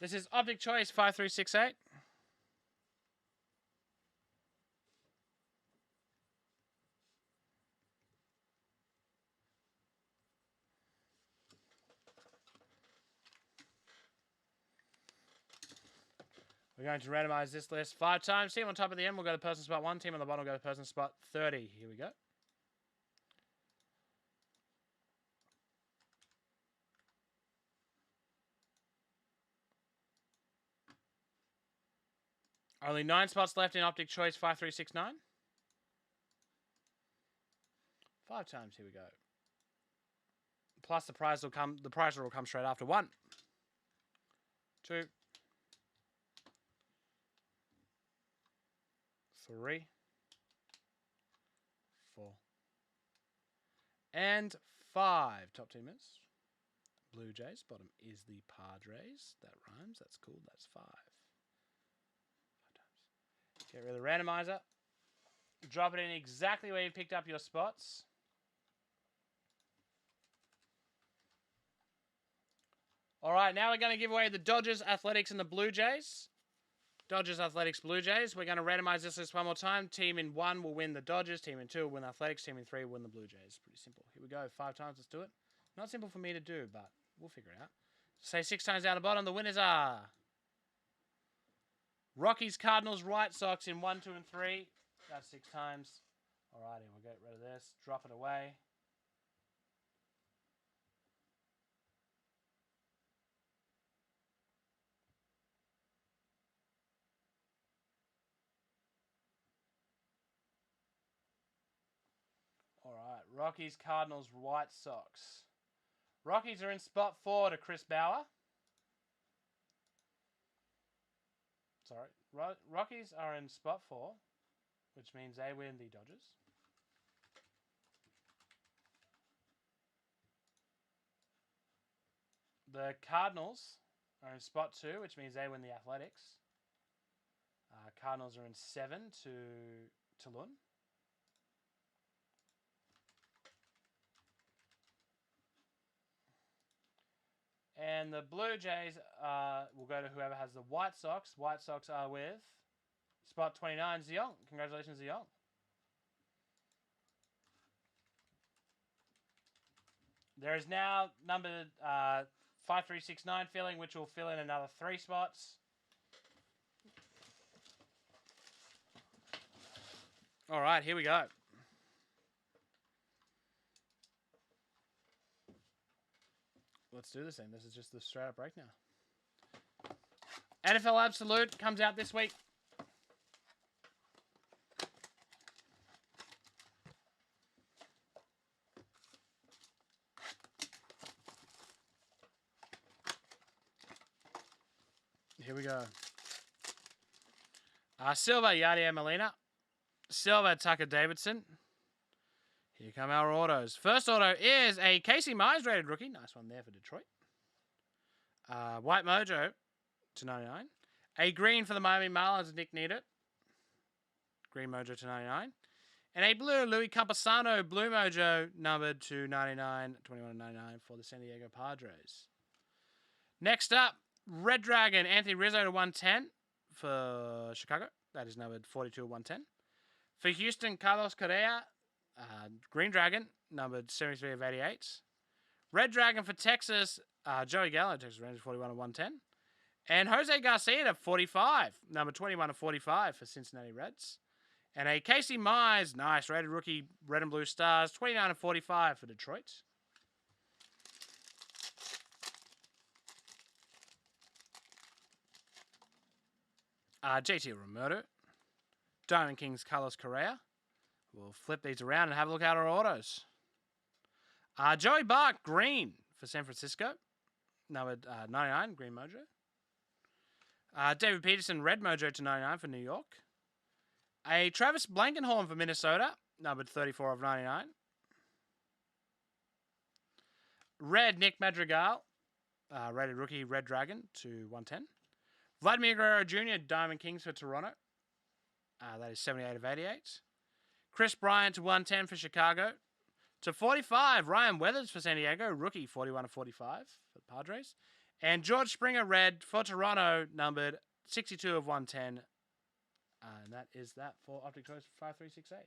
This is Optic Choice 5368. We're going to randomize this list 5 times. Team on top at the end will go to person spot 1. Team on the bottom will go to person spot 30. Here we go. Only 9 spots left in Optic Choice 5369. 5 times. Here we go. Plus the prize will come. The prize will come straight after. 1, 2, 3, 4, and 5. Top teamers. Blue Jays. Bottom is the Padres. That rhymes. That's cool. That's 5. 5 times. Get rid of the randomizer. Drop it in exactly where you picked up your spots. All right, now we're going to give away the Dodgers, Athletics, and the Blue Jays. Dodgers, Athletics, Blue Jays. We're going to randomize this list one more time. Team in 1 will win the Dodgers. Team in 2 will win the Athletics. Team in 3 will win the Blue Jays. Pretty simple. Here we go. 5 times. Let's do it. Not simple for me to do, but we'll figure it out. Say 6 times down the bottom. The winners are Rockies, Cardinals, White Sox in 1, 2, and 3. That's 6 times. All righty, we'll get rid of this. Drop it away. All right, Rockies, Cardinals, White Sox. Rockies are in spot 4 to Chris Bauer. Sorry, Rockies are in spot 4, which means they win the Dodgers. The Cardinals are in spot 2, which means they win the Athletics. Cardinals are in 7 to Tulun. And the Blue Jays will go to whoever has the White Sox. White Sox are with spot 29, Zeong. Congratulations, Zeong. There is now number 5369 filling, which will fill in another 3 spots. All right, here we go. Let's do this thing. This is just the straight up break now. NFL Absolute comes out this week. Here we go. Silva, Yadier Molina. Silva, Tucker Davidson. Here come our autos. First auto is a Casey Mize rated rookie. Nice one there for Detroit. White Mojo to 99. A green for the Miami Marlins, Nick Needit. Green Mojo to 99. And a blue Louis Campusano Blue Mojo numbered to 99, 21 and 99 for the San Diego Padres. Next up, Red Dragon Anthony Rizzo to 110 for Chicago. That is numbered 42 of 110. For Houston, Carlos Correa. Green Dragon, numbered 73 of 88. Red Dragon for Texas, Joey Gallo, Texas Rangers, 41 of 110. And Jose Garcia to 45, number 21 of 45 for Cincinnati Reds. And a Casey Mize, nice, rated rookie, red and blue stars, 29 of 45 for Detroit. JT Realmuto, Diamond Kings, Carlos Correa. We'll flip these around and have a look at our autos. Joey Bach, green for San Francisco. Numbered 99, green mojo. David Peterson, red mojo to 99 for New York. A Travis Blankenhorn for Minnesota. Numbered 34 of 99. Red Nick Madrigal. Rated rookie, red dragon to 110. Vladimir Guerrero Jr., Diamond Kings for Toronto. That is 78 of 88. Chris Bryant to 110 for Chicago. To 45, Ryan Weathers for San Diego. Rookie, 41 of 45 for the Padres. And George Springer red for Toronto, numbered 62 of 110. And that is that for Optic Choice 5368.